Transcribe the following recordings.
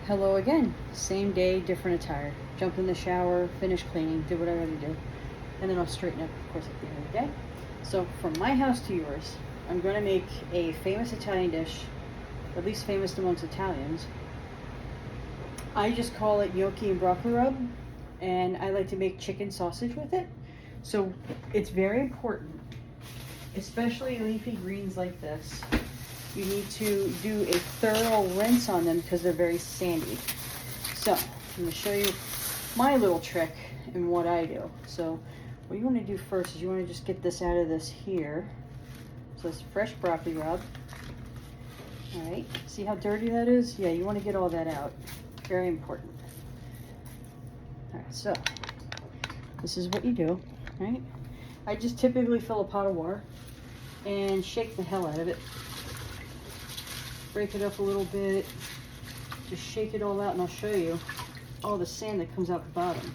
Hello again. Same day, different attire. Jumped in the shower, finished cleaning, did what I gotta do, and then I'll straighten up, of course, at the end of the day. So, from my house to yours, I'm gonna make a famous Italian dish, at least famous amongst Italians. I just call it gnocchi and broccoli rub, and I like to make chicken sausage with it. So, it's very important, especially leafy greens like this. You need to do a thorough rinse on them because they're very sandy. So I'm going to show you my little trick and what I do. So what you want to do first is you want to just get this out of this here. So it's fresh broccoli rub. All right, see how dirty that is? Yeah, you want to get all that out. Very important. All right, so this is what you do, right? I just typically fill a pot of water and shake the hell out of it. Break it up a little bit, just shake it all out, and I'll show you all the sand that comes out the bottom.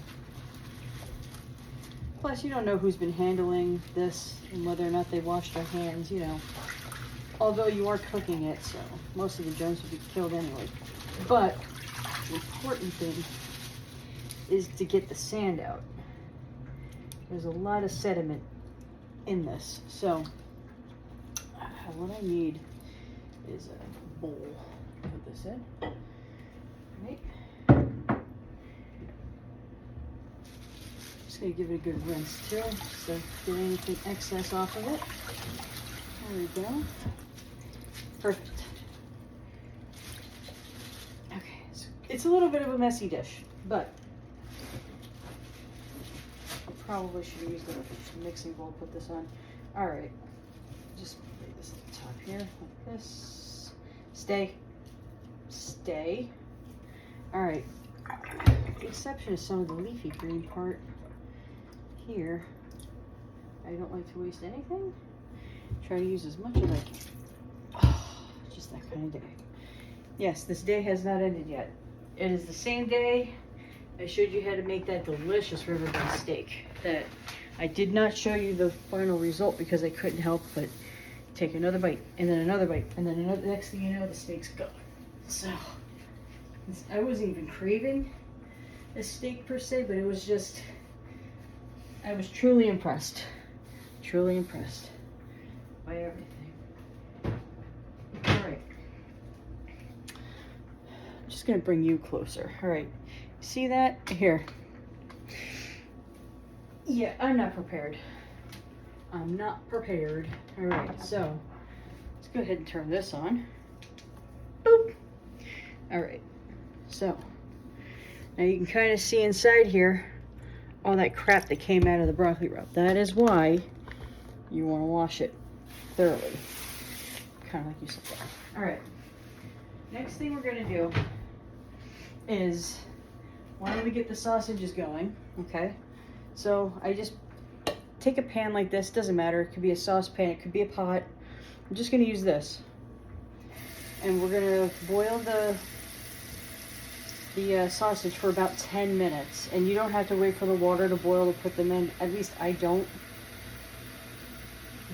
Plus, you don't know who's been handling this and whether or not they washed their hands, you know. Although you are cooking it, so most of the germs would be killed anyway. But the important thing is to get the sand out. There's a lot of sediment in this, so what I need is a bowl. Put this in. Right. Just gonna give it a good rinse too, so get anything excess off of it. There we go. Perfect. Okay, so it's a little bit of a messy dish, but I probably should have used the mixing bowl to put this on. All right, just lay this at the top here like this. Stay. Stay. All right. With the exception of some of the leafy green part here, I don't like to waste anything. Try to use as much as I can. Oh, just that kind of day. Yes, this day has not ended yet. It is the same day I showed you how to make that delicious riverbed steak. That I did not show you the final result because I couldn't help but take another bite, and then another bite, and then another. Next thing you know, the steak's gone. So, I wasn't even craving a steak per se, but it was just, I was truly impressed. Truly impressed by everything. All right. I'm just going to bring you closer. All right. See that? Here. Yeah, I'm not prepared. I'm not prepared. All right, so let's go ahead and turn this on. Boop. All right, so now you can kind of see inside here all that crap that came out of the broccoli rub. That is why you want to wash it thoroughly, kind of like you said there. All right, next thing we're going to do is, why don't we get the sausages going, okay? So I just take a pan like this, doesn't matter, it could be a saucepan, it could be a pot. I'm just gonna use this. And we're gonna boil the sausage for about 10 minutes. And you don't have to wait for the water to boil to put them in, at least I don't.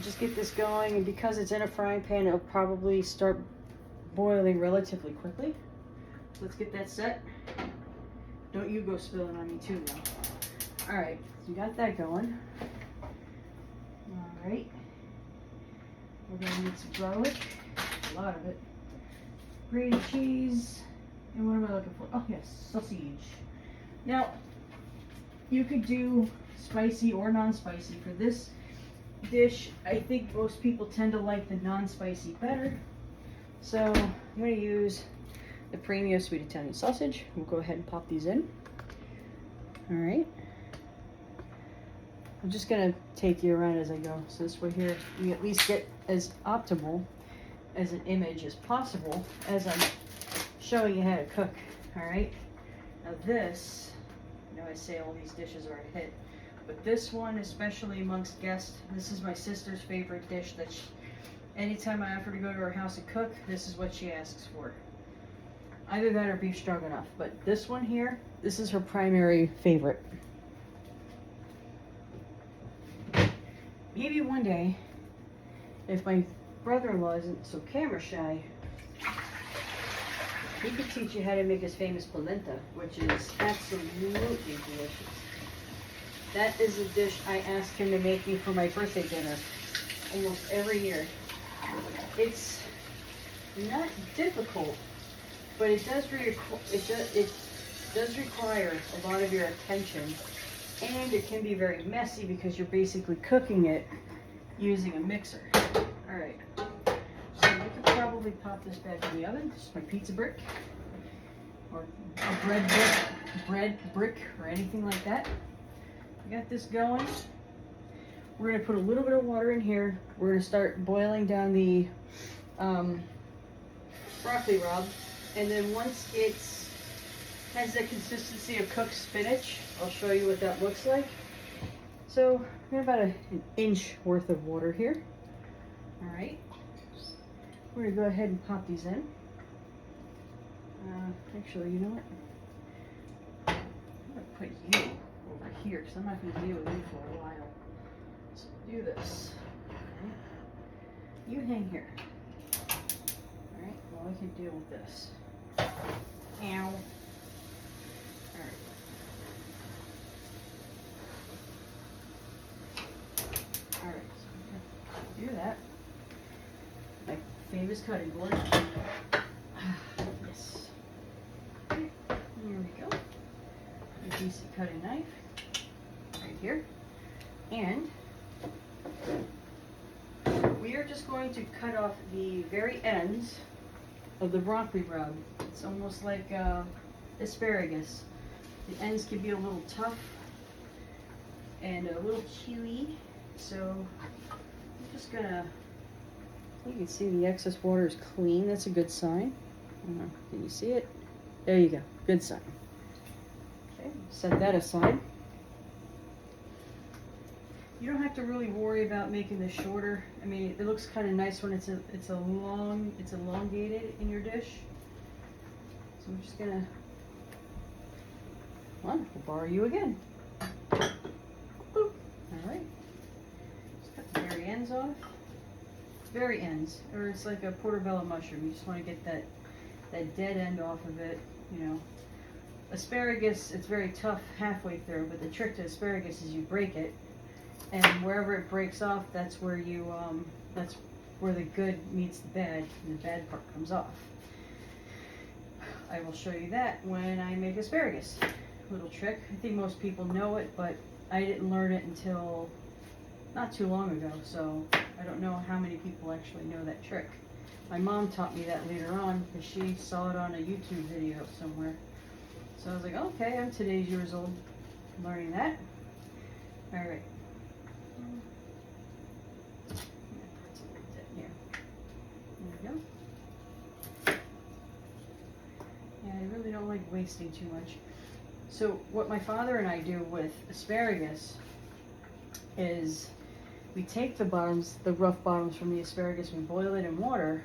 Just get this going, and because it's in a frying pan, it'll probably start boiling relatively quickly. So let's get that set. Don't you go spilling on me too now. All right, so you got that going. All right, we're gonna need some garlic, a lot of it, grated cheese, and what am I looking for? Oh yes, sausage. Now, you could do spicy or non-spicy. For this dish, I think most people tend to like the non-spicy better. So I'm gonna use the Premio Sweet Italian Sausage. We'll go ahead and pop these in. All right. I'm just gonna take you around as I go. So this way here, you at least get as optimal as an image as possible as I'm showing you how to cook, all right? Now this, I know I say all these dishes are a hit, but this one, especially amongst guests, this is my sister's favorite dish that anytime I offer to go to her house and cook, this is what she asks for. Either that or beef stroganoff, but this one here, this is her primary favorite. Maybe one day, if my brother-in-law isn't so camera shy, he could teach you how to make his famous polenta, which is absolutely delicious. That is a dish I ask him to make me for my birthday dinner almost every year. It's not difficult, but it does require a lot of your attention, and it can be very messy because you're basically cooking it using a mixer. All right, so we could probably pop this back in the oven. This is my pizza brick, or a bread brick, or anything like that. I got this going. We're gonna put a little bit of water in here. We're gonna start boiling down the broccoli rabe, and then once it's has the consistency of cooked spinach, I'll show you what that looks like. So we have about an inch worth of water here. All right, we're gonna go ahead and pop these in. Actually, you know what? I'm gonna put you over here because I'm not gonna deal with you for a while. So do this. Okay. You hang here. All right. Well, I can deal with this. Ow. Alright. Alright, so do that. My famous cutting board. Yes. Okay, here we go. A decent cutting knife. Right here. And we are just going to cut off the very ends of the broccoli rabe. It's almost like asparagus. The ends can be a little tough and a little chewy, so I'm just gonna, you can see the excess water is clean. That's a good sign. Can you see it? There you go. Good sign. Okay, set that aside. You don't have to really worry about making this shorter. I mean, it looks kind of nice when it's elongated in your dish. So I'm just gonna, well, we'll borrow you again. Boop. All right. Just cut the very ends off. Very ends, or it's like a portobello mushroom. You just want to get that dead end off of it. You know, asparagus, it's very tough halfway through, but the trick to asparagus is you break it, and wherever it breaks off, that's where you that's where the good meets the bad, and the bad part comes off. I will show you that when I make asparagus. Little trick. I think most people know it, but I didn't learn it until not too long ago, so I don't know how many people actually know that trick. My mom taught me that later on because she saw it on a YouTube video somewhere. So I was like, okay, I'm today's years old learning that. All right. There we go. Yeah, I really don't like wasting too much. So what my father and I do with asparagus is we take the bottoms, the rough bottoms from the asparagus, we boil it in water,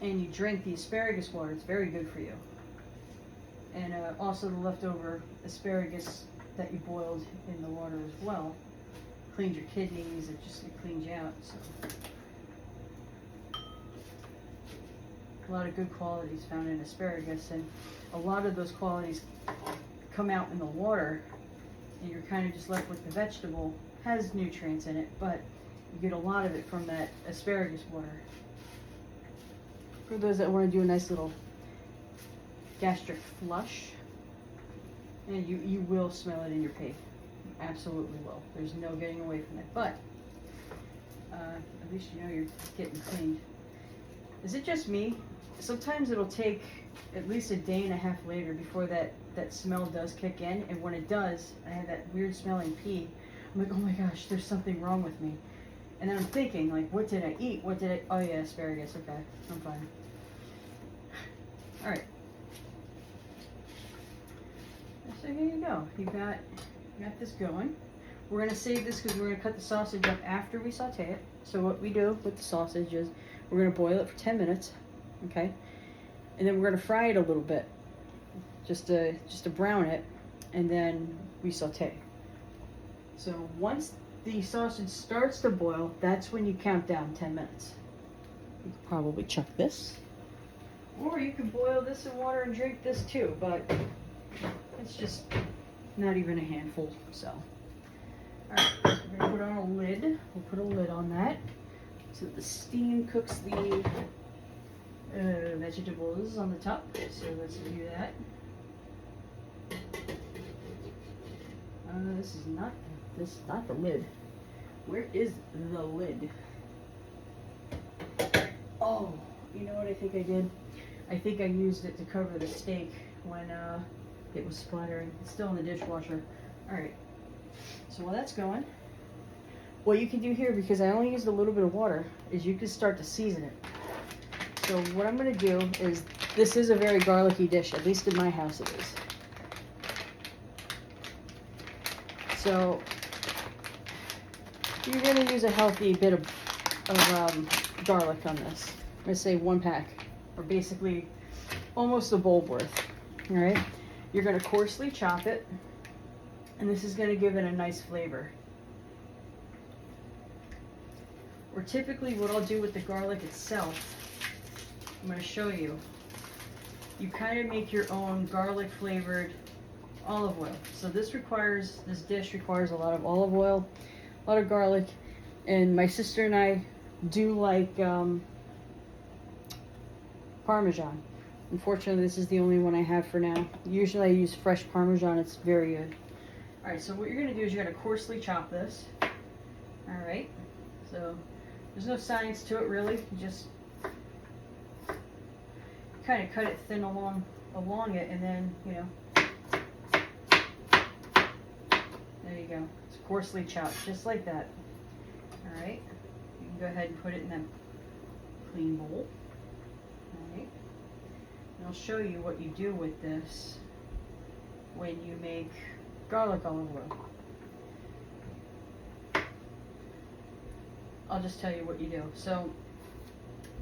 and you drink the asparagus water. It's very good for you. And also the leftover asparagus that you boiled in the water as well cleans your kidneys. It cleans you out. So a lot of good qualities found in asparagus, and a lot of those qualities come out in the water, and you're kind of just left with the vegetable. Has nutrients in it, but you get a lot of it from that asparagus water. For those that want to do a nice little gastric flush, and you will smell it in your pee. You absolutely will. There's no getting away from it, but at least you know you're getting cleaned. Is it just me? Sometimes it'll take at least a day and a half later before that smell does kick in, and when it does, I have that weird smelling pee. I'm like, oh my gosh, there's something wrong with me. And then I'm thinking, like, what did I eat? Oh yeah, asparagus, okay, I'm fine. All right. So here you go. You got this going. We're gonna save this because we're gonna cut the sausage up after we saute it. So what we do with the sausage is we're gonna boil it for 10 minutes, okay? And then we're gonna fry it a little bit, just to brown it, and then we saute. So once the sausage starts to boil, that's when you count down 10 minutes. You can probably chuck this. Or you can boil this in water and drink this too, but it's just not even a handful, so. Alright, so we're gonna put on a lid. We'll put a lid on that so the steam cooks the vegetables on the top. So let's do that. This is not the lid. Where is the lid? Oh, you know what I think I did? I think I used it to cover the steak when it was splattering. It's still in the dishwasher. Alright, so while that's going, what you can do here, because I only used a little bit of water, is you can start to season it. So what I'm going to do is, this is a very garlicky dish, at least in my house it is. So you're going to use a healthy bit of garlic on this. I'm going to say 1 pack, or basically almost a bowl worth. All right, you're going to coarsely chop it, and this is going to give it a nice flavor. Or typically what I'll do with the garlic itself, I'm going to show you. You kind of make your own garlic flavored olive oil. So this dish requires a lot of olive oil, a lot of garlic, and my sister and I do like Parmesan. Unfortunately, this is the only one I have for now. Usually I use fresh Parmesan, it's very good. Alright, so what you're going to do is you're going to coarsely chop this. Alright, so there's no science to it really, you just kind of cut it thin along it, and then, you know, there you go. It's coarsely chopped, just like that. Alright, you can go ahead and put it in that clean bowl. Alright, and I'll show you what you do with this when you make garlic olive oil. I'll just tell you what you do. So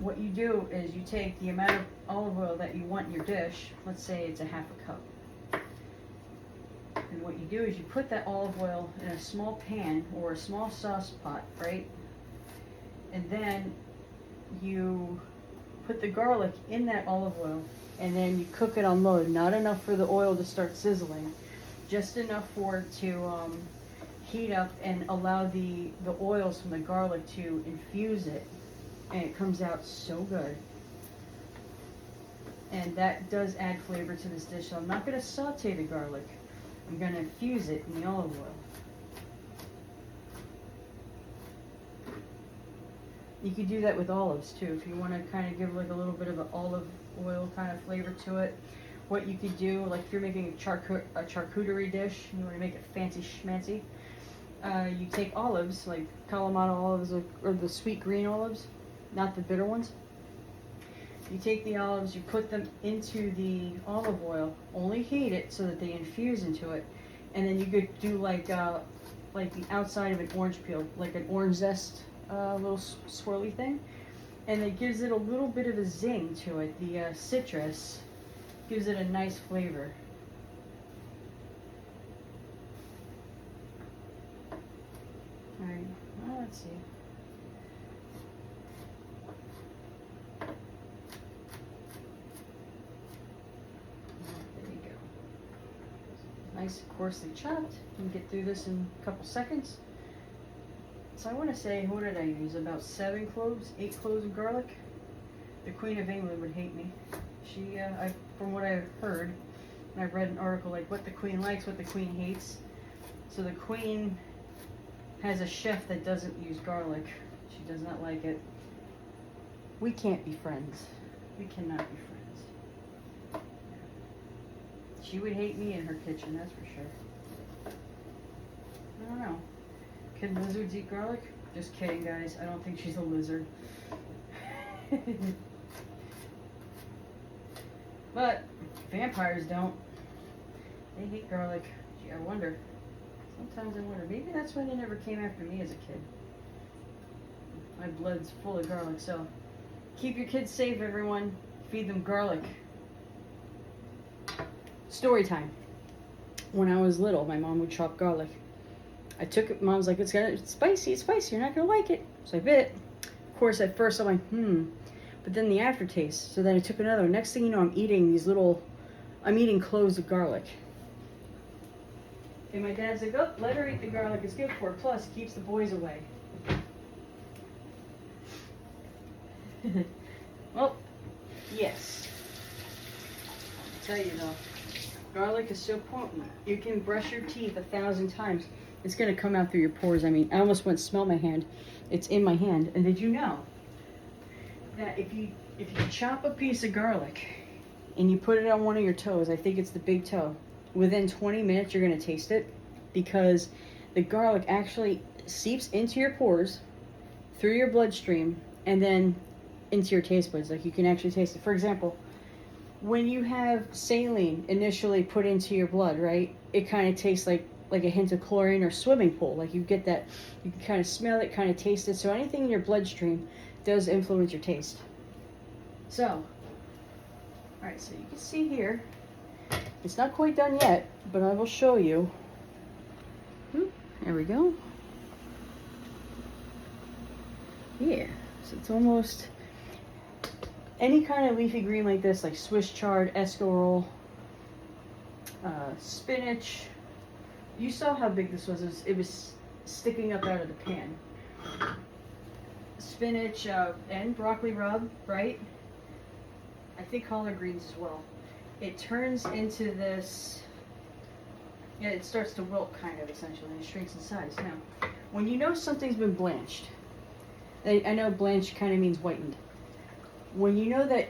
what you do is you take the amount of olive oil that you want in your dish. Let's say it's a half a cup. And what you do is you put that olive oil in a small pan or a small sauce pot, right? And then you put the garlic in that olive oil, and then you cook it on low. Not enough for the oil to start sizzling, just enough for it to heat up and allow the oils from the garlic to infuse it, and it comes out so good. And that does add flavor to this dish. So I'm not going to saute the garlic. I'm going to infuse it in the olive oil. You could do that with olives too, if you want to kind of give like a little bit of an olive oil kind of flavor to it. What you could do, like if you're making a charcuterie dish, you want to make it fancy schmancy, you take olives, like Kalamata olives or the sweet green olives, not the bitter ones. You take the olives, you put them into the olive oil, only heat it so that they infuse into it, and then you could do like the outside of an orange peel, like an orange zest little swirly thing, and it gives it a little bit of a zing to it. The citrus gives it a nice flavor. Alright, well, let's see. Nice coarsely chopped. You can get through this in a couple seconds. So I want to say, what did I use? About 8 cloves of garlic. The Queen of England would hate me. She, from what I've heard, and I've read an article like what the Queen likes, what the Queen hates. So the Queen has a chef that doesn't use garlic. She does not like it. We can't be friends. We cannot be friends. She would hate me in her kitchen, that's for sure. I don't know. Can lizards eat garlic? Just kidding, guys. I don't think she's a lizard. But vampires don't. They hate garlic. Gee, I wonder. Sometimes I wonder. Maybe that's why they never came after me as a kid. My blood's full of garlic, so keep your kids safe, everyone. Feed them garlic. Story time. When I was little, my mom would chop garlic. I took it, Mom's like, it's spicy, you're not gonna like it. So I bit. Of course, at first I'm like, But but then the aftertaste. So then I took another. Next thing you know, I'm eating cloves of garlic. And my dad's like, oh, let her eat the garlic, it's good for her. Plus, it keeps the boys away. Well, yes. I'll tell you though, garlic is so potent. You can brush your teeth 1,000 times. It's gonna come out through your pores. I mean, I almost went to smell my hand. It's in my hand. And did you know that if you chop a piece of garlic and you put it on one of your toes, I think it's the big toe, within 20 minutes you're gonna taste it, because the garlic actually seeps into your pores, through your bloodstream, and then into your taste buds. Like, you can actually taste it. For example, when you have saline initially put into your blood, right, it kind of tastes like a hint of chlorine or swimming pool. Like, you get that, you can kind of smell it, kind of taste it. So anything in your bloodstream does influence your taste. So, all right, so you can see here, it's not quite done yet, but I will show you. There we go. Yeah, so it's almost any kind of leafy green like this, like Swiss chard, escarole, spinach. You saw how big this was. It was sticking up out of the pan. Spinach and broccoli rub, right? I think collard greens as well. It turns into this, yeah, it starts to wilt kind of, essentially, and it shrinks in size. Now, when you know something's been blanched, I know blanched kind of means whitened. When you know that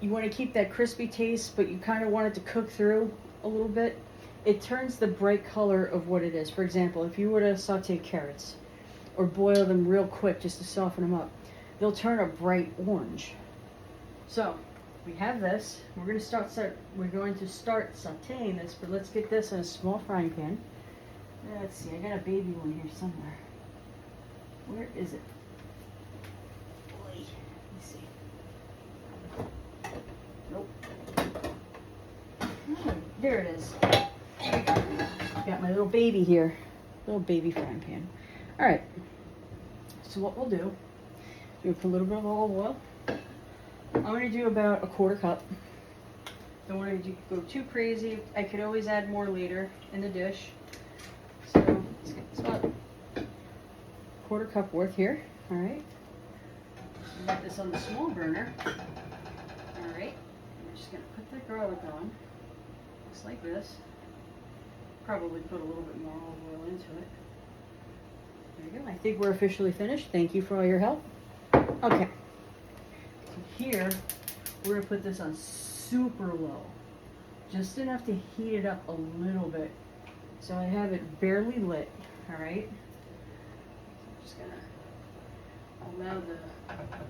you want to keep that crispy taste, but you kind of want it to cook through a little bit, it turns the bright color of what it is. For example, if you were to saute carrots or boil them real quick just to soften them up, they'll turn a bright orange. So we have this. We're going to start sauteing this, but let's get this in a small frying pan. Let's see, I got a baby one here somewhere. Where is it? Boy, let's see. Nope. There it is. Got my little baby here. Little baby frying pan. All right. So what we'll do, we'll put a little bit of olive oil. I'm going to do about a 1/4 cup. Don't want to go too crazy. I could always add more later in the dish. So let's get this about 1/4 cup worth here. All right. Got this on the small burner. All right. I'm just going to put the garlic on, just like this. Probably put a little bit more olive oil into it. There you go. I think we're officially finished. Thank you for all your help. Okay. So here, we're going to put this on super low. Just enough to heat it up a little bit. So I have it barely lit. Alright? I'm just going to allow the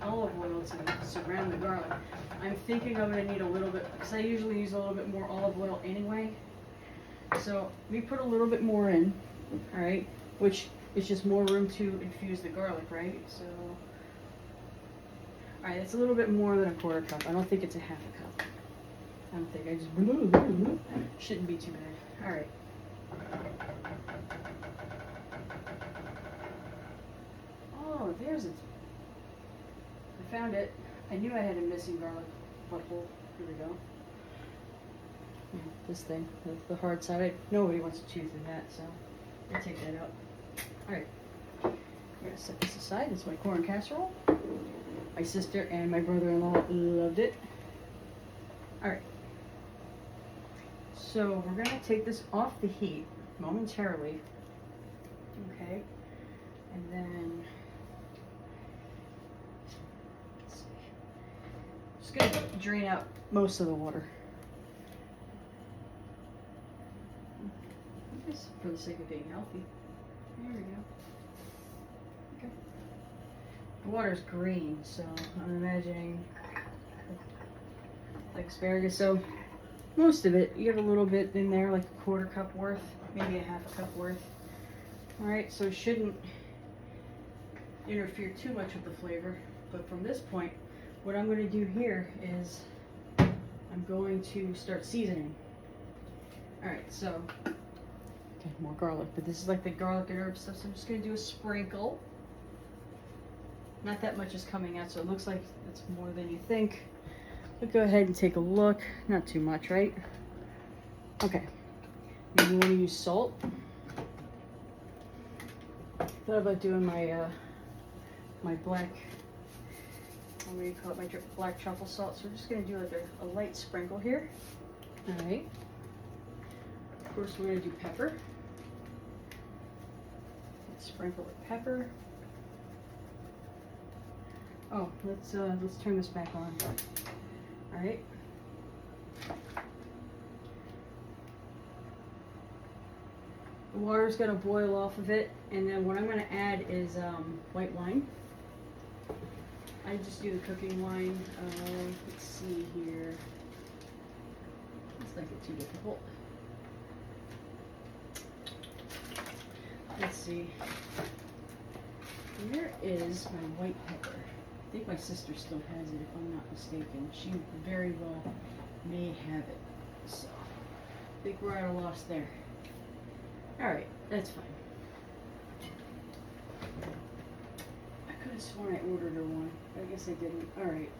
olive oil to surround the garlic. I'm thinking I'm going to need a little bit, because I usually use a little bit more olive oil anyway. So we put a little bit more in, all right, which is just more room to infuse the garlic, right? So, all right, it's a little bit more than a 1/4 cup. I don't think it's a 1/2 cup. I don't think, I just, shouldn't be too bad. All right. Oh, there's it. I found it. I knew I had a missing garlic butthole. Here we go. This thing, the hard side. Nobody wants to chew through that, so I'll take that out. Alright, I'm going to set this aside. It's my corn casserole. My sister and my brother-in-law loved it. Alright, so we're going to take this off the heat momentarily. Okay, and then let's see. Just going to drain out most of the water. For the sake of being healthy. There we go. Okay. The water's green, so I'm imagining like asparagus. So most of it, you have a little bit in there, like a 1/4 cup worth, maybe a 1/2 cup worth. Alright, so it shouldn't interfere too much with the flavor. But from this point, what I'm going to do here is I'm going to start seasoning. Alright, so more garlic, but this is like the garlic and herb stuff, so I'm just going to do a sprinkle. Not that much is coming out, so it looks like it's more than you think. But go ahead and take a look. Not too much, right? Okay. Maybe you want to use salt. Thought about doing my my black, what do you call it, my black truffle salt. So we're just gonna do like a light sprinkle here. All right. Of course, we're gonna do pepper. Let's sprinkle with pepper. Oh, let's turn this back on. All right. The water's gonna boil off of it, and then what I'm gonna add is white wine. I just do the cooking wine. Let's see here. Let's not get too difficult. Let's see. Where is my white pepper? I think my sister still has it, if I'm not mistaken. She very well may have it. So, I think we're at a loss there. Alright, that's fine. I could have sworn I ordered her one. I guess I didn't. Alright.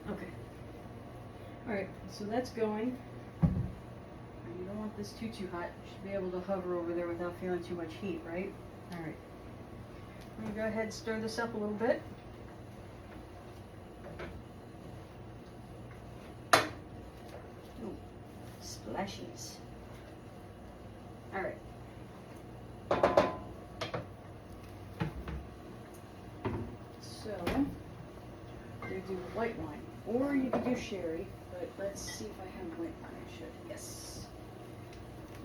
Okay. Alright, so that's going. You don't want this too hot. You should be able to hover over there without feeling too much heat, right? Alright. I'm going to go ahead and stir this up a little bit. Ooh, splashies. Alright. So, I'm going to do white wine. Or you could do sherry, but let's see if I have white wine. I should. Yes.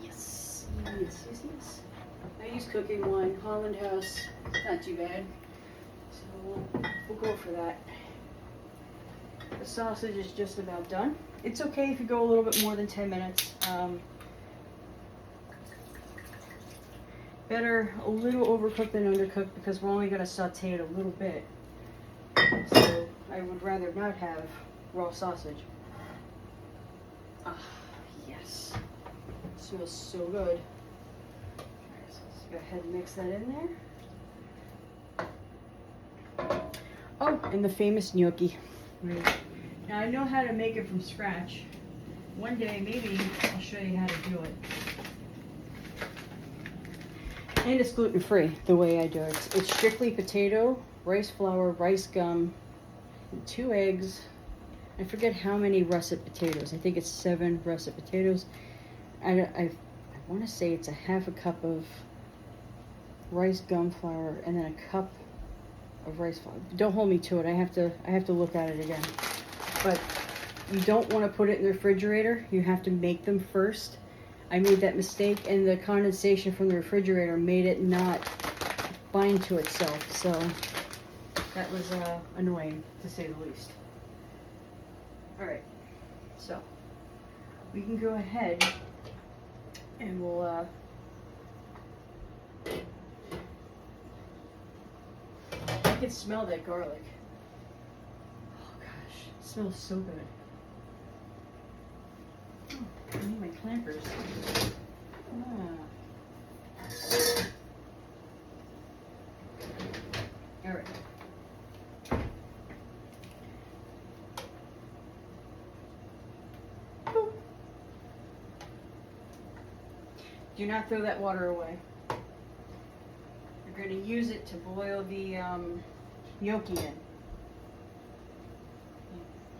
Yes. Yes, yes, yes. I use cooking wine, Holland House. Not too bad. So we'll go for that. The sausage is just about done. It's okay if you go a little bit more than 10 minutes. Better a little overcooked than undercooked because we're only going to saute it a little bit. So I would rather not have raw sausage. Ah, yes. It smells so good. Alright, so let's go ahead and mix that in there. Oh, and the famous gnocchi. Right. Now I know how to make it from scratch. One day maybe I'll show you how to do it. And it's gluten-free the way I do it. It's strictly potato, rice flour, rice gum, and 2 eggs. I forget how many russet potatoes. I think it's 7 russet potatoes. I want to say it's a half a cup of rice gum flour and then a cup of rice flour. Don't hold me to it. I have to look at it again. But you don't want to put it in the refrigerator. You have to make them first. I made that mistake, and the condensation from the refrigerator made it not bind to itself. So that was annoying, to say the least. All right, so we can go ahead and we'll I can smell that garlic. Oh gosh, it smells so good. Oh, I need my clampers. All right. Boop. Do not throw that water away. You're going to use it to boil the gnocchi in.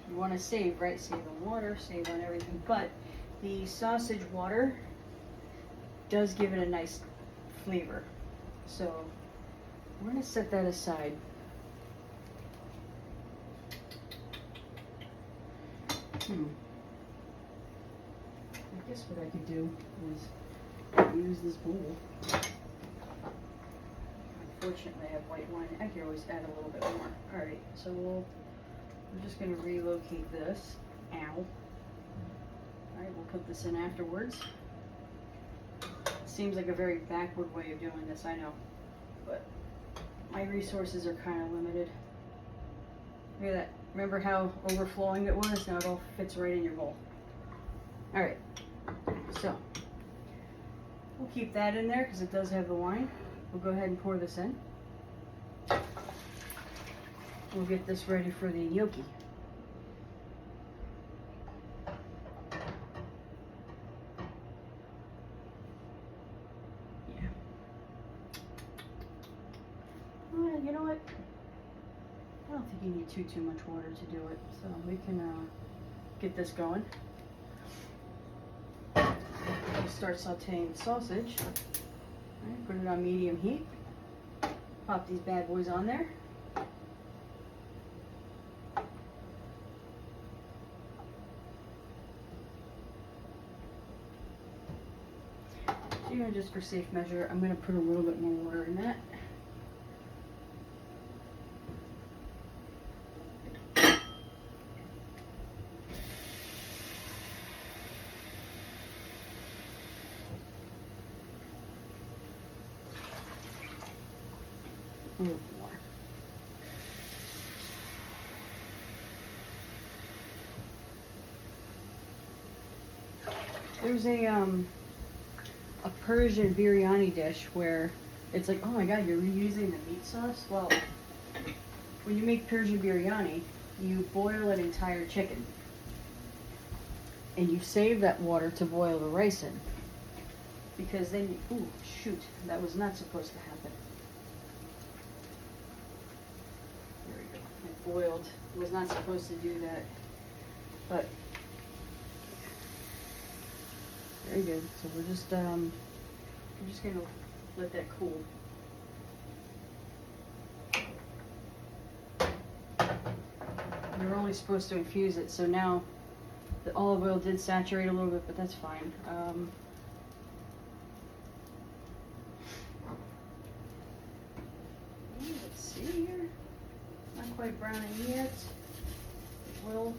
You want to save, right? Save on water, save on everything. But the sausage water does give it a nice flavor. So we're going to set that aside. I guess what I could do is use this bowl. Unfortunately, I have white wine. I can always add a little bit more. All right, so we're just going to relocate this. Ow. All right, we'll put this in afterwards. Seems like a very backward way of doing this, I know, but my resources are kind of limited. Look at that. Remember how overflowing it was? Now it all fits right in your bowl. All right, so we'll keep that in there because it does have the wine. We'll go ahead and pour this in. we'll get this ready for the gnocchi. Yeah. You know what? I don't think you need too much water to do it, so we can get this going. We'll start sauteing the sausage. All right, put it on medium heat. Pop these bad boys on there. So, just for safe measure, I'm going to put a little bit more water in that. A little more. There's a Persian biryani dish where it's like, oh my god, you're reusing the meat sauce? Well, when you make Persian biryani, you boil an entire chicken. And you save that water to boil the rice in. Because then you, ooh, shoot, that was not supposed to happen. There we go. It boiled. It was not supposed to do that. But very good. So we're just gonna let that cool. You're only supposed to infuse it, so now the olive oil did saturate a little bit, but that's fine. Let's see here. Not quite browning yet. It will.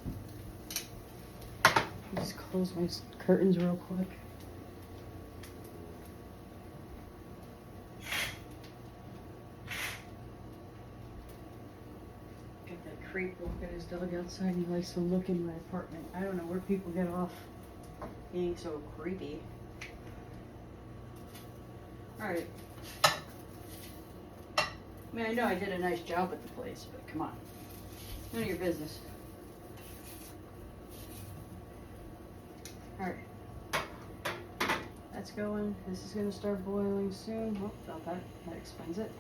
Just close my curtains real quick. Got that creep walking his dog outside. He likes to look in my apartment. I don't know where people get off being so creepy. Alright. I mean, I know I did a nice job at the place, but come on. None of your business. Alright. That's going. This is going to start boiling soon. Oh, felt that. That explains it.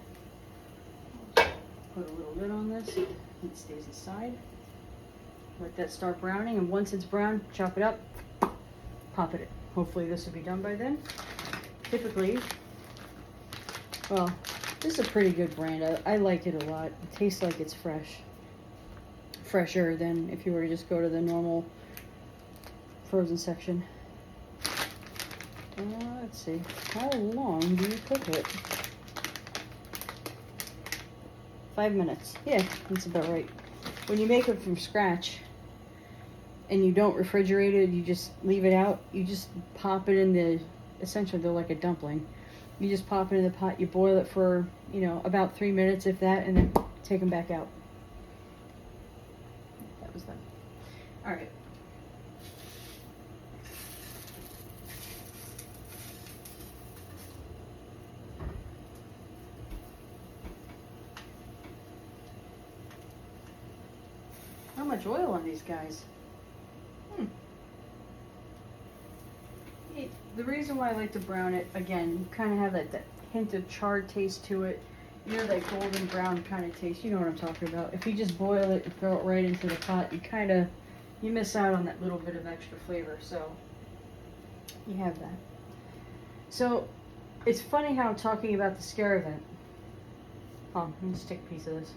Put a little lid on this. It stays inside. Let that start browning, and once it's brown, chop it up, pop it in. Hopefully this will be done by then. Typically, well, this is a pretty good brand. I like it a lot. It tastes like it's fresh. Fresher than if you were to just go to the normal frozen section. Let's see. How long do you cook it? 5 minutes. Yeah, that's about right. When you make it from scratch and you don't refrigerate it, you just leave it out. You just pop it in the, essentially they're like a dumpling. You just pop it in the pot, you boil it for, about 3 minutes, if that, and then take them back out. That was done. All right. How much oil on these guys? The reason why I like to brown it, again, you kind of have that hint of charred taste to it. That golden brown kind of taste. You know what I'm talking about. If you just boil it and throw it right into the pot, you miss out on that little bit of extra flavor. So you have that. So it's funny how talking about the scare event. Let me just take a piece of this.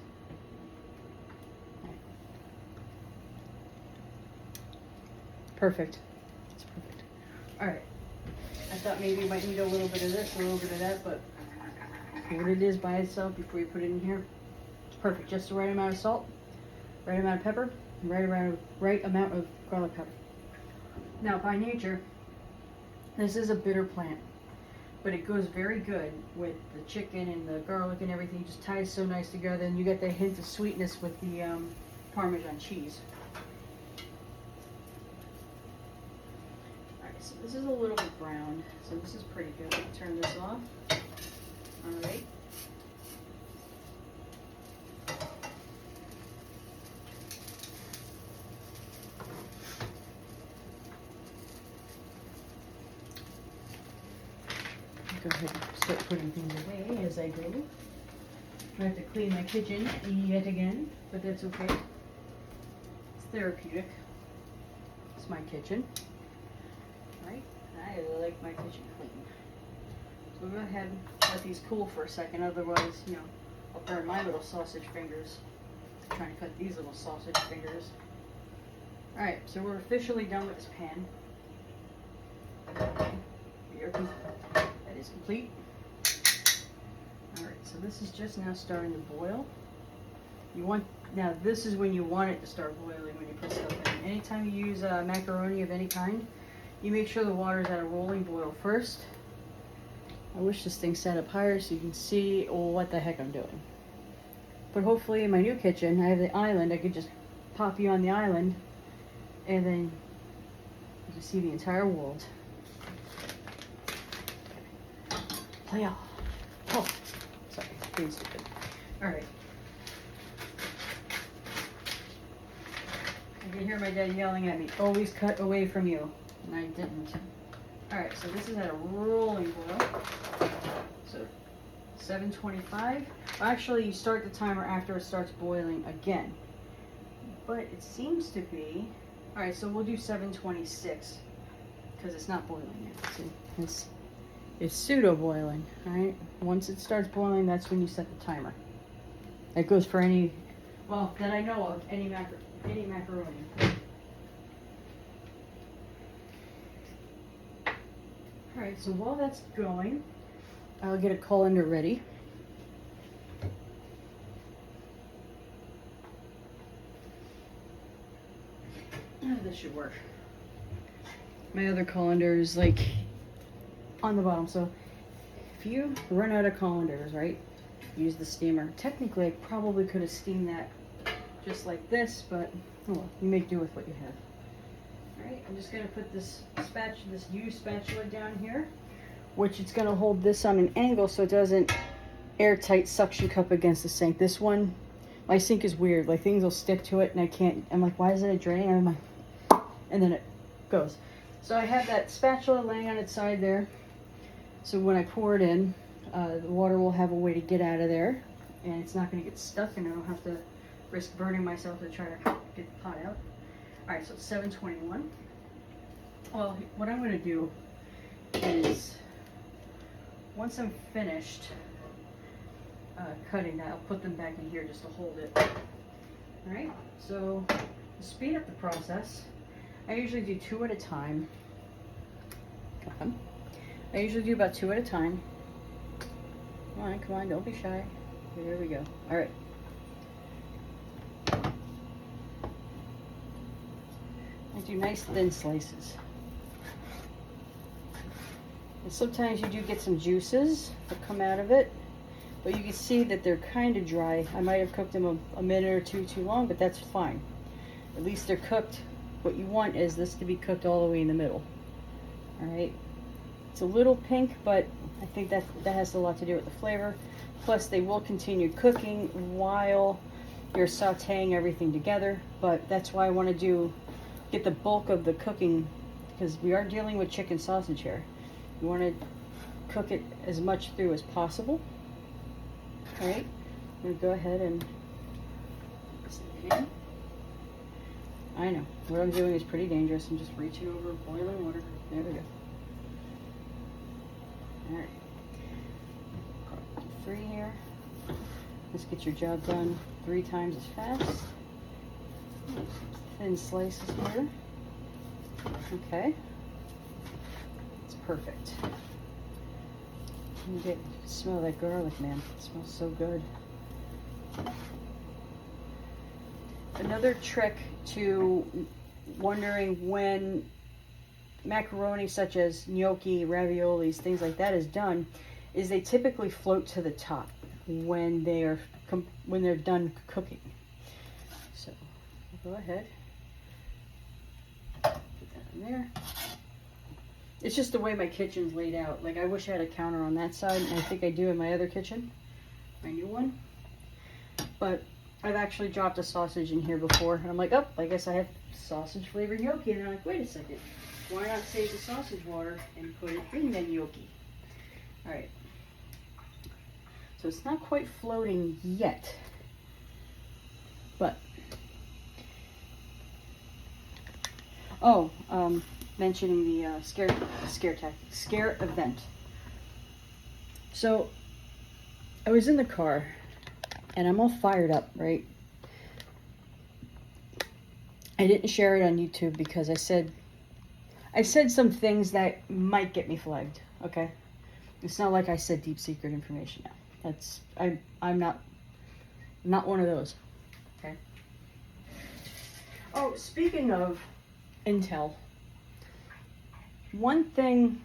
Perfect. It's perfect. All right. I thought maybe you might need a little bit of this, a little bit of that, but what it is by itself before you put it in here, it's perfect. Just the right amount of salt, right amount of pepper, and right amount of garlic pepper. Now, by nature, this is a bitter plant, but it goes very good with the chicken and the garlic and everything. It just ties so nice together, and you get that hint of sweetness with the Parmesan cheese. So this is a little bit brown, so this is pretty good. Turn this off. All right. go ahead and start putting things away as I go. I have to clean my kitchen yet again, but that's okay. It's therapeutic. It's my kitchen, right? I like my kitchen clean. So we'll go ahead and let these cool for a second, otherwise, you know, I'll burn my little sausage fingers trying to cut these little sausage fingers. Alright, so we're officially done with this pan. That is complete. Alright, so this is just now starting to boil. Now this is when you want it to start boiling, when you put stuff in. Anytime you use macaroni of any kind, you make sure the water is at a rolling boil first. I wish this thing sat up higher so you can see what the heck I'm doing. But hopefully in my new kitchen, I have the island. I could just pop you on the island and then you can see the entire world. Play off. Oh, sorry, being stupid. Alright. I can hear my dad yelling at me, always cut away from you. And I didn't. Alright, so this is at a rolling boil. So 725. Actually, you start the timer after it starts boiling again. But it seems to be... Alright, so we'll do 726. Because it's not boiling yet. See, it's pseudo-boiling. Alright? Once it starts boiling, that's when you set the timer. That goes for any... Well, that I know of, any macaroni. Alright, so while that's going, I'll get a colander ready. Oh, this should work. My other colander is like on the bottom, so if you run out of colanders, right, use the steamer. Technically, I probably could have steamed that just like this, but oh well, you make do with what you have. Alright, I'm just going to put this used spatula down here, which it's going to hold this on an angle so it doesn't airtight suction cup against the sink. This one, my sink is weird. Like things will stick to it and I can't, I'm like, why isn't it draining? I'm like, and then it goes. So I have that spatula laying on its side there. So when I pour it in, the water will have a way to get out of there and it's not going to get stuck and I don't have to risk burning myself to try to get the pot out. Alright, so it's 721. Well, what I'm going to do is, once I'm finished cutting that, I'll put them back in here just to hold it. Alright, so to speed up the process, I usually do 2 at a time. I usually do about 2 at a time. Come on, don't be shy. There we go. Alright. I do nice thin slices. And sometimes you do get some juices that come out of it, but you can see that they're kind of dry. I might have cooked them a minute or two too long, but that's fine. At least they're cooked. What you want is this to be cooked all the way in the middle. Alright? It's a little pink, but I think that has a lot to do with the flavor. Plus, they will continue cooking while you're sauteing everything together, but that's why I want to get the bulk of the cooking, because we are dealing with chicken sausage here. You want to cook it as much through as possible. Alright, I'm going to go ahead and I know, what I'm doing is pretty dangerous. I'm just reaching over boiling water. There we go. Alright. 3 here. Let's get your job done 3 times as fast. Thin slices here. Okay. It's perfect. You smell that garlic, man. It smells so good. Another trick to wondering when macaroni such as gnocchi, raviolis, things like that is done, is they typically float to the top when they're done cooking. So go ahead, put that in there. It's just the way my kitchen's laid out. Like I wish I had a counter on that side, and I think I do in my other kitchen, my new one. But I've actually dropped a sausage in here before, and I'm like, oh, I guess I have sausage flavored gnocchi. And I'm like, wait a second, why not save the sausage water and put it in the gnocchi? All right. So it's not quite floating yet, but mentioning the scare event. So I was in the car and I'm all fired up, right? I didn't share it on YouTube because I said some things that might get me flagged. Okay, it's not like I said deep secret information now. I'm not one of those. Okay. Oh, speaking of intel, one thing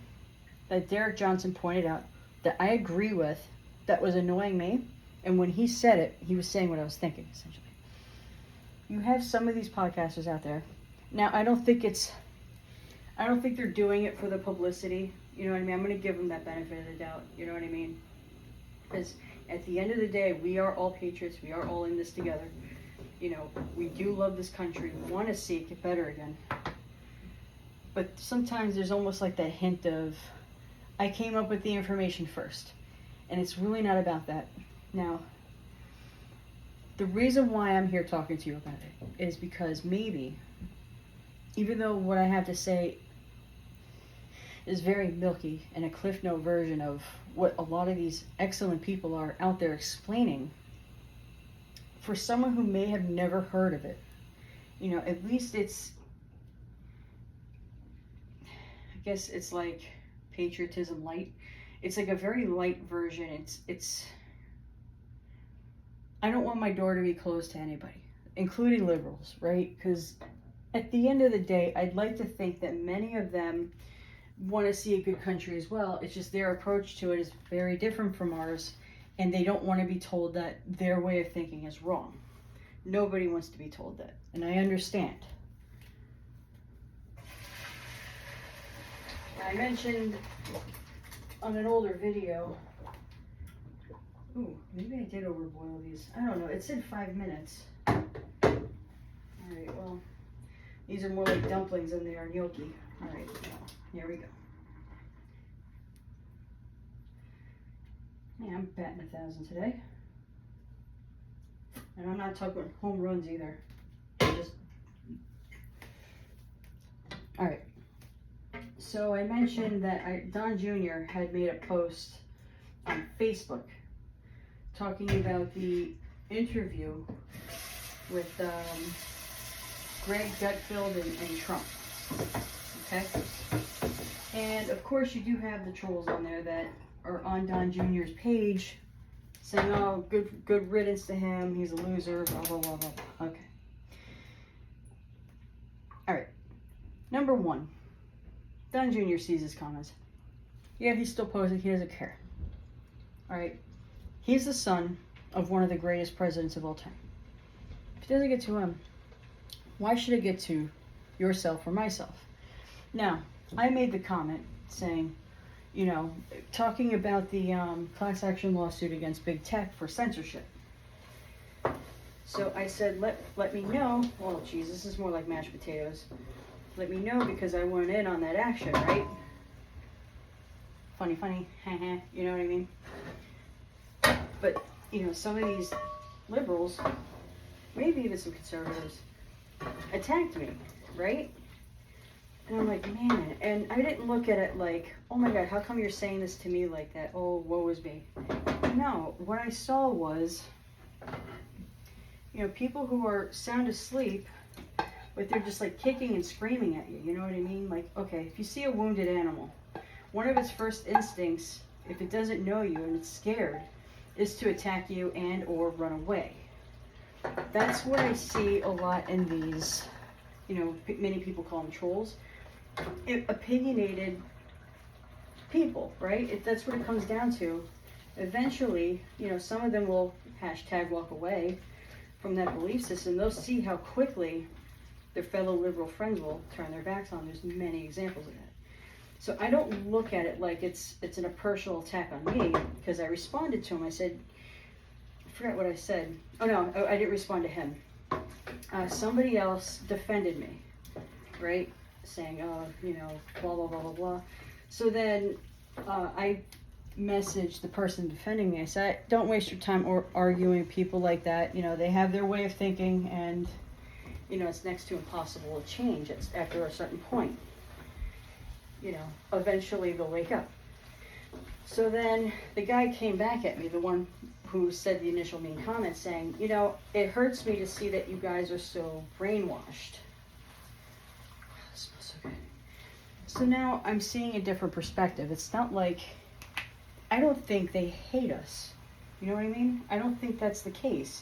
that Derek Johnson pointed out that I agree with, that was annoying me, and when he said it, he was saying what I was thinking, essentially. You have some of these podcasters out there. Now, I don't think they're doing it for the publicity. You know what I mean? I'm going to give them that benefit of the doubt. You know what I mean? Because at the end of the day, we are all patriots. We are all in this together. You know, we do love this country. We want to see it get better again. But sometimes there's almost like that hint of, I came up with the information first. And it's really not about that. Now, the reason why I'm here talking to you about it is because maybe, even though what I have to say is very milky and a Cliff Note version of what a lot of these excellent people are out there explaining, for someone who may have never heard of it, you know, at least I guess it's like patriotism light. It's like a very light version. It's I don't want my door to be closed to anybody, including liberals, right? Because at the end of the day, I'd like to think that many of them want to see a good country as well. It's just their approach to it is very different from ours, and they don't want to be told that their way of thinking is wrong. Nobody wants to be told that, and I understand. I mentioned on an older video, ooh, maybe I did overboil these. I don't know, it said 5 minutes. Alright, well, these are more like dumplings than they are gnocchi. Alright, here we go. Yeah, I'm batting 1,000 today. And I'm not talking home runs either. Just... Alright. So I mentioned that Don Jr. had made a post on Facebook talking about the interview with Greg Gutfeld and Trump. Okay? And of course you do have the trolls on there that are on Don Jr.'s page saying, oh, good riddance to him, he's a loser, blah, blah, blah, blah, blah. Okay. Alright. Number one, Don Jr. sees his comments. Yeah, he's still posing, he doesn't care. Alright. He's the son of one of the greatest presidents of all time. If it doesn't get to him, why should it get to yourself or myself? Now, I made the comment saying, you know, talking about the class action lawsuit against big tech for censorship. So I said, let me know. Oh, geez, this is more like mashed potatoes. Let me know because I went in on that action, right? Funny, you know what I mean? But, you know, some of these liberals, maybe even some conservatives, attacked me, right? And I'm like, man, and I didn't look at it like, oh my God, how come you're saying this to me like that? Oh, woe is me. No, what I saw was, you know, people who are sound asleep, but they're just like kicking and screaming at you, you know what I mean? Like, okay, if you see a wounded animal, one of its first instincts, if it doesn't know you and it's scared, is to attack you and or run away. That's what I see a lot in these, you know, many people call them trolls, opinionated people, right? That's what it comes down to. Eventually, you know, some of them will hashtag walk away from that belief system. They'll see how quickly their fellow liberal friends will turn their backs on. There's many examples of that. So I don't look at it like it's a personal attack on me, because I responded to him. I said, I forgot what I said. Oh no, I didn't respond to him. Somebody else defended me, right? Saying, you know, blah, blah, blah, blah, blah. So then I message the person defending me. I said, don't waste your time or arguing with people like that. You know, they have their way of thinking, and you know, it's next to impossible to change. It's after a certain point. You know, eventually they'll wake up. So then the guy came back at me, the one who said the initial mean comment, saying, you know, it hurts me to see that you guys are so brainwashed. It smells so good. So now I'm seeing a different perspective. It's not like, I don't think they hate us. You know what I mean? I don't think that's the case.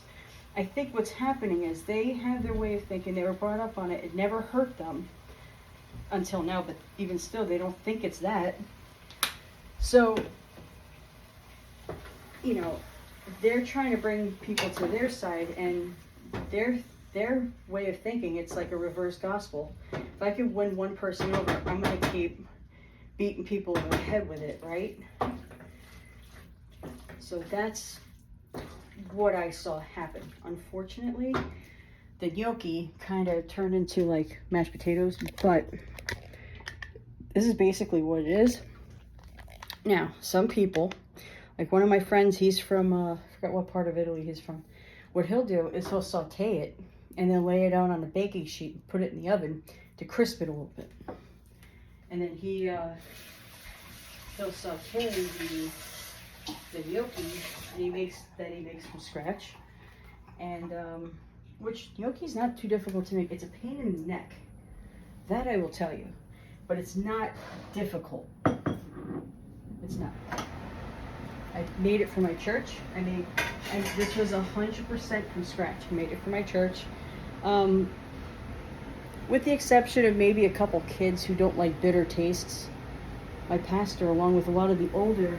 I think what's happening is they have their way of thinking. They were brought up on it. It never hurt them until now, but even still, they don't think it's that. So, you know, they're trying to bring people to their side, and their way of thinking, it's like a reverse gospel. If I could win one person over, I'm going to keep beating people in the head with it, right? So that's what I saw happen. Unfortunately, the gnocchi kind of turned into like mashed potatoes, but this is basically what it is. Now, some people, like one of my friends, he's from, I forgot what part of Italy he's from. What he'll do is he'll saute it and then lay it out on a baking sheet and put it in the oven to crisp it a little bit. And then he'll saute the gnocchi, and he makes from scratch. And which gnocchi's not too difficult to make. It's a pain in the neck, that I will tell you, but it's not difficult. It's not. I made it for my church. And this was 100% from scratch. I made it for my church, with the exception of maybe a couple kids who don't like bitter tastes. My pastor, along with a lot of the elder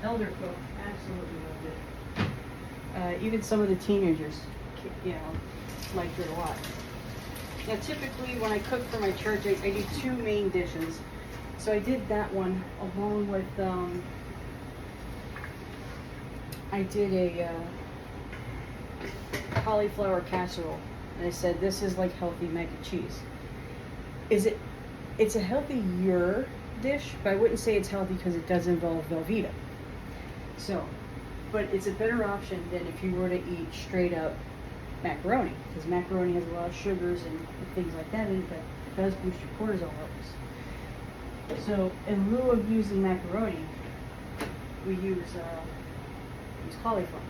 folk, absolutely loved it. Even some of the teenagers, you know, liked it a lot. Now, typically when I cook for my church, I do two main dishes. So I did that one along with, I did a cauliflower casserole. And I said, this is like healthy mac and cheese. It's a healthier dish, but I wouldn't say it's healthy because it does involve Velveeta. So, but it's a better option than if you were to eat straight up macaroni, because macaroni has a lot of sugars and things like that in it that does boost your cortisol levels. So, in lieu of using macaroni, we use cauliflower.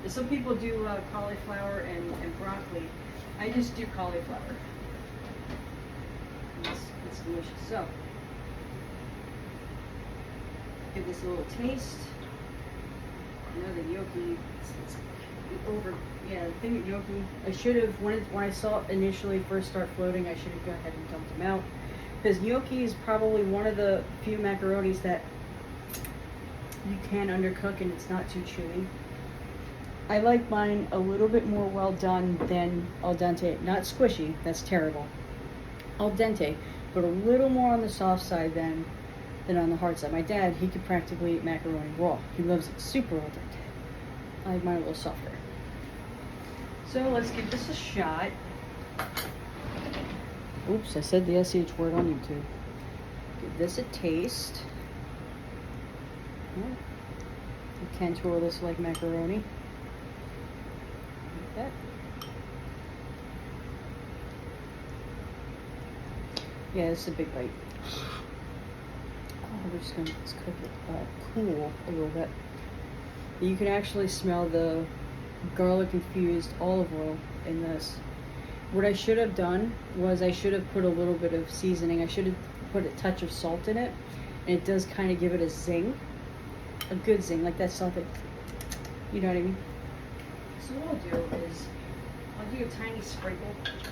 And some people do cauliflower and broccoli. I just do cauliflower. It's delicious. So, give this a little taste. You know, the gnocchi, it's over. Yeah, the thing with gnocchi, I should have, when I saw it initially first start floating, I should have gone ahead and dumped them out. Because gnocchi is probably one of the few macaronis that you can undercook and it's not too chewy. I like mine a little bit more well done than al dente. Not squishy, that's terrible. Al dente, but a little more on the soft side than on the hard side. My dad, he could practically eat macaroni raw. He loves it super al dente. I like mine a little softer. So let's give this a shot. Oops, I said the SH word on YouTube. Give this a taste. You can twirl this like macaroni. Like that. Yeah, this is a big bite. Oh, we're just gonna cook it cool a little bit. You can actually smell the garlic infused olive oil in this. What I should have done was I should have put a little bit of seasoning. I should have put a touch of salt in it, and it does kind of give it a zing, a good zing, like that salt that, you know what I mean? So what I'll do is I'll do a tiny sprinkle, just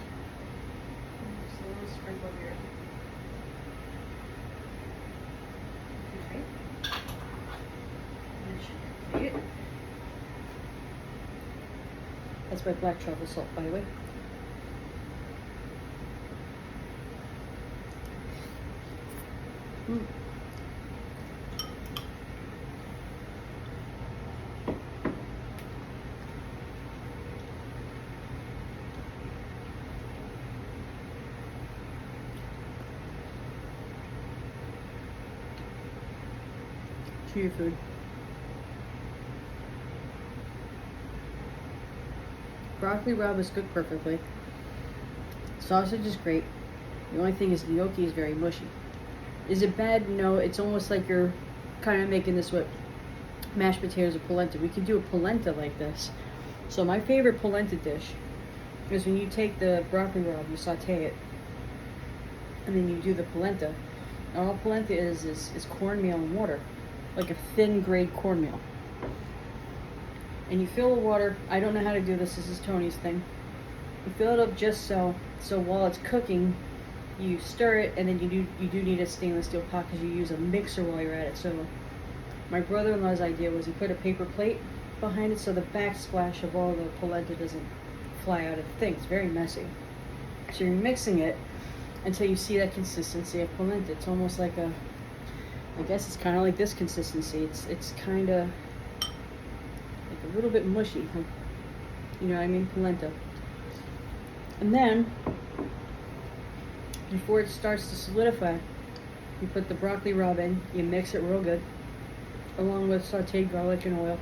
a little sprinkle here. Okay. And it. That's my black truffle salt, by the way. to your food. Broccoli rabe is cooked perfectly. Sausage is great. The only thing is the gnocchi is very mushy. Is it bad? No, it's almost like you're kind of making this with mashed potatoes or polenta. We could do a polenta like this. So my favorite polenta dish is when you take the broccoli rabe, you saute it, and then you do the polenta. And all polenta is cornmeal and water, like a thin grade cornmeal. And you fill the water. I don't know how to do this. This is Tony's thing. You fill it up just so while it's cooking, you stir it, and then you do need a stainless steel pot because you use a mixer while you're at it. So my brother-in-law's idea was he put a paper plate behind it so the backsplash of all the polenta doesn't fly out of the thing. It's very messy. So you're mixing it until you see that consistency of polenta. It's almost like I guess it's kind of like this consistency. It's kind of like a little bit mushy, like, you know what I mean, polenta. And then before it starts to solidify, you put the broccoli rabe in, you mix it real good, along with sauteed garlic and oil,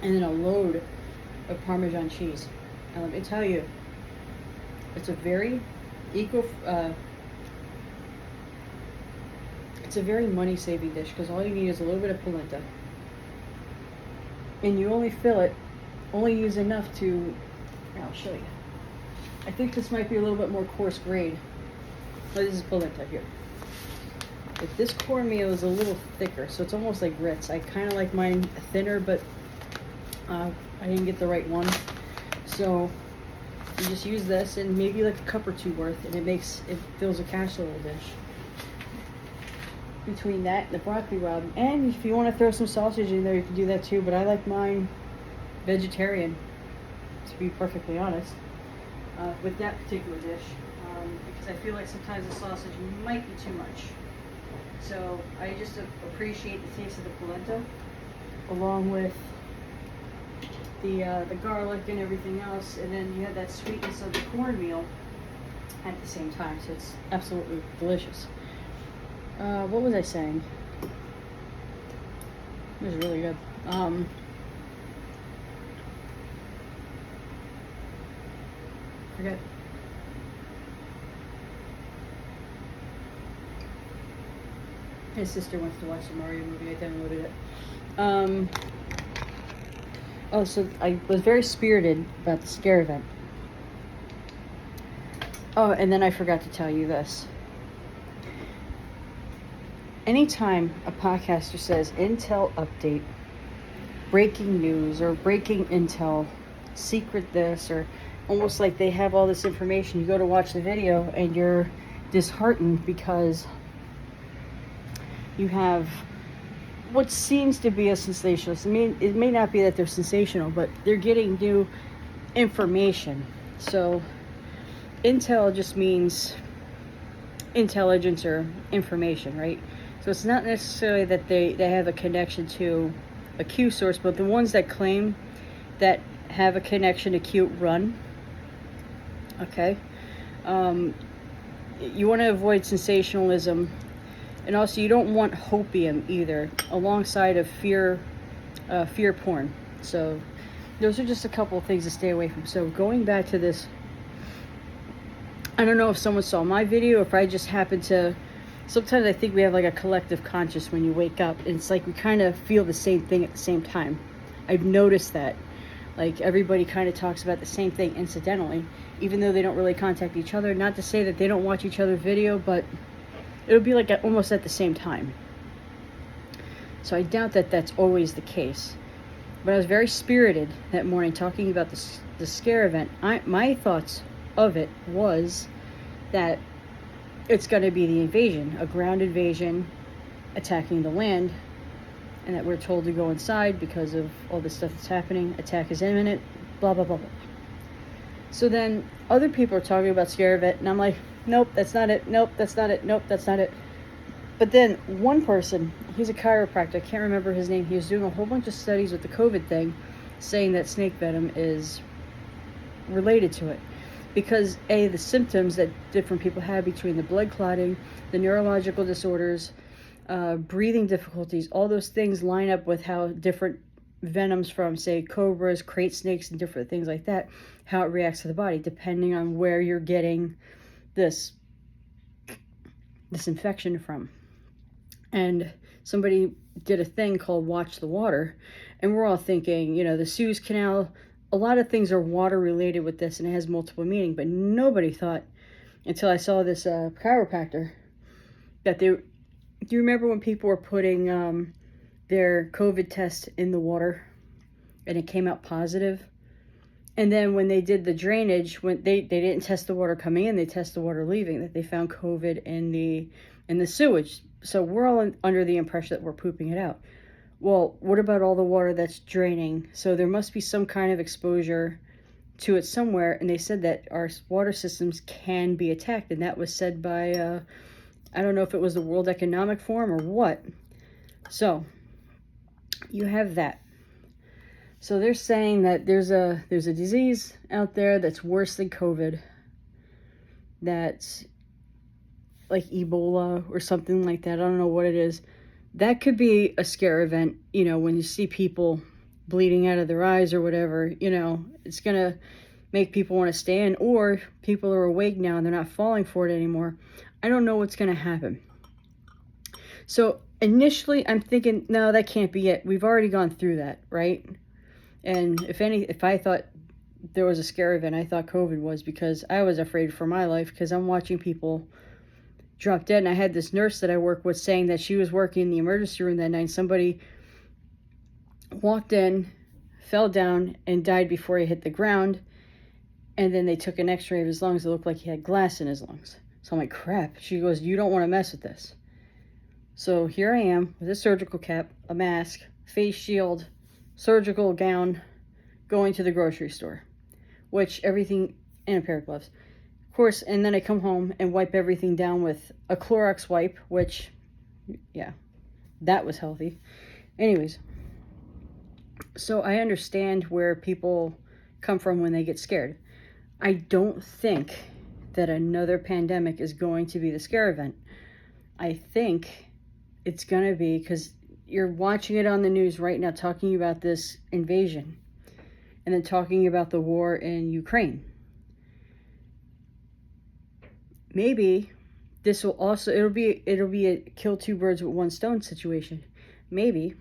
and then a load of Parmesan cheese. And let me tell you, it's a very it's a very money-saving dish because all you need is a little bit of polenta, and you only use enough to. I'll show you. I think this might be a little bit more coarse grade. But this is polenta here. If this cornmeal is a little thicker, so it's almost like grits. I kind of like mine thinner, but I didn't get the right one. So you just use this and maybe like a cup or two worth, and it fills a casserole dish. Between that and the broccoli rabe, and if you want to throw some sausage in there, you can do that too. But I like mine vegetarian, to be perfectly honest. With that particular dish, because I feel like sometimes the sausage might be too much. So I just appreciate the taste of the polenta, along with the garlic and everything else, and then you have that sweetness of the cornmeal at the same time. So it's absolutely delicious. What was I saying? It was really good. Forget. His sister wants to watch the Mario movie. I downloaded it. Oh, so I was very spirited about the scare event. Oh, and then I forgot to tell you this. Anytime a podcaster says Intel update, breaking news, or breaking intel, secret this, or almost like they have all this information, you go to watch the video and you're disheartened because you have what seems to be a sensationalist. I mean, it may not be that they're sensational, but they're getting new information. So intel just means intelligence or information, right? So it's not necessarily that they have a connection to a Q source, but the ones that claim that have a connection to Q run. Okay. You want to avoid sensationalism, and also you don't want hopium either, alongside of fear porn. So those are just a couple of things to stay away from. So going back to this, I don't know if someone saw my video, or if I just happened to. Sometimes I think we have like a collective conscious when you wake up, and it's like we kind of feel the same thing at the same time. I've noticed that. Like everybody kind of talks about the same thing incidentally, even though they don't really contact each other. Not to say that they don't watch each other's video, but it'll be like almost at the same time. So I doubt that that's always the case. But I was very spirited that morning talking about the scare event. My thoughts of it was that it's going to be the invasion, a ground invasion attacking the land, and that we're told to go inside because of all this stuff that's happening. Attack is imminent, blah, blah, blah, blah. So then other people are talking about scare event, and I'm like, nope, that's not it. Nope, that's not it. Nope, that's not it. But then one person, he's a chiropractor, I can't remember his name, he was doing a whole bunch of studies with the COVID thing, saying that snake venom is related to it. Because the symptoms that different people have between the blood clotting, the neurological disorders, breathing difficulties, all those things line up with how different venoms from, say, cobras, crate snakes, and different things like that, how it reacts to the body, depending on where you're getting this infection from. And somebody did a thing called Watch the Water, and we're all thinking, the Suez Canal, a lot of things are water related with this, and it has multiple meaning, but nobody thought, until I saw this chiropractor, that do you remember when people were putting their COVID test in the water and it came out positive? And then when they did the drainage, when they didn't test the water coming in, they tested the water leaving, that they found COVID in the sewage. So we're all under the impression that we're pooping it out. Well, what about all the water that's draining? So there must be some kind of exposure to it somewhere, and they said that our water systems can be attacked, and that was said by I don't know if it was the World Economic Forum or what. So you have that. So they're saying that there's a disease out there that's worse than COVID, that's like Ebola or something like that. I don't know what it is. That could be a scare event, when you see people bleeding out of their eyes or whatever, it's going to make people want to stay in, or people are awake now and they're not falling for it anymore. I don't know what's going to happen. So initially I'm thinking, no, that can't be it. We've already gone through that, right? And if I thought there was a scare event, I thought COVID was, because I was afraid for my life, because I'm watching people drop dead. And I had this nurse that I work with saying that she was working in the emergency room that night. Somebody walked in, fell down, and died before he hit the ground. And then they took an x-ray of his lungs. It looked like he had glass in his lungs. So I'm like, crap. She goes, you don't want to mess with this. So here I am with a surgical cap, a mask, face shield, surgical gown, going to the grocery store, which everything, and a pair of gloves. Of course, and then I come home and wipe everything down with a Clorox wipe, which, yeah, that was healthy. Anyways, so I understand where people come from when they get scared. I don't think that another pandemic is going to be the scare event. I think it's going to be, because you're watching it on the news right now, talking about this invasion and then talking about the war in Ukraine. Maybe this will also, it'll be a kill two birds with one stone situation. Maybe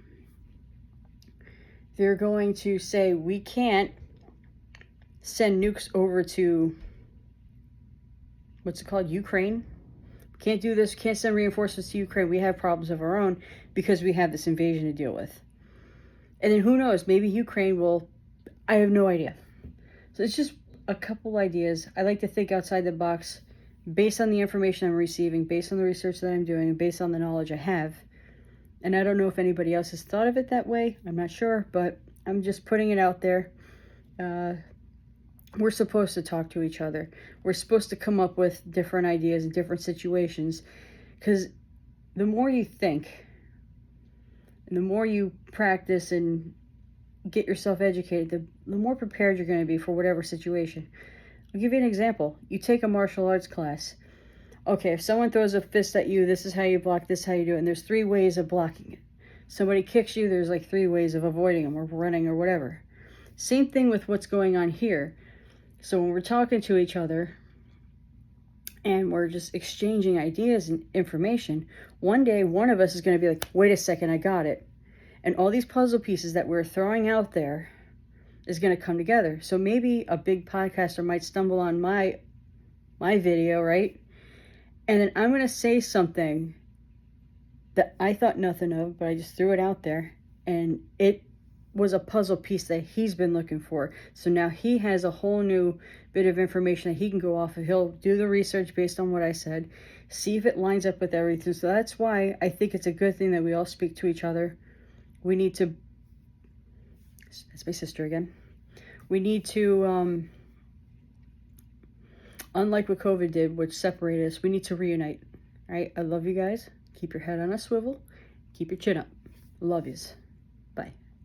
they're going to say, we can't send nukes over to, what's it called, Ukraine. Can't do this, can't send reinforcements to Ukraine. We have problems of our own because we have this invasion to deal with. And then who knows, maybe Ukraine will, I have no idea. So it's just a couple ideas. I like to think outside the box based on the information I'm receiving, based on the research that I'm doing, and based on the knowledge I have. And I don't know if anybody else has thought of it that way. I'm not sure, but I'm just putting it out there. We're supposed to talk to each other. We're supposed to come up with different ideas in different situations, because the more you think and the more you practice and get yourself educated, the more prepared you're going to be for whatever situation. I'll give you an example. You take a martial arts class. Okay, if someone throws a fist at you, this is how you block, this is how you do it. And there's 3 ways of blocking it. Somebody kicks you, there's like 3 ways of avoiding them or running or whatever. Same thing with what's going on here. So when we're talking to each other and we're just exchanging ideas and information, one day one of us is going to be like, wait a second, I got it. And all these puzzle pieces that we're throwing out there is going to come together. So maybe a big podcaster might stumble on my video, right? And then I'm going to say something that I thought nothing of, but I just threw it out there. And it was a puzzle piece that he's been looking for. So now he has a whole new bit of information that he can go off of. He'll do the research based on what I said, see if it lines up with everything. So that's why I think it's a good thing that we all speak to each other. We need to, that's my sister again. We need to, unlike what COVID did, which separated us, we need to reunite. All right, I love you guys. Keep your head on a swivel. Keep your chin up. Love yous.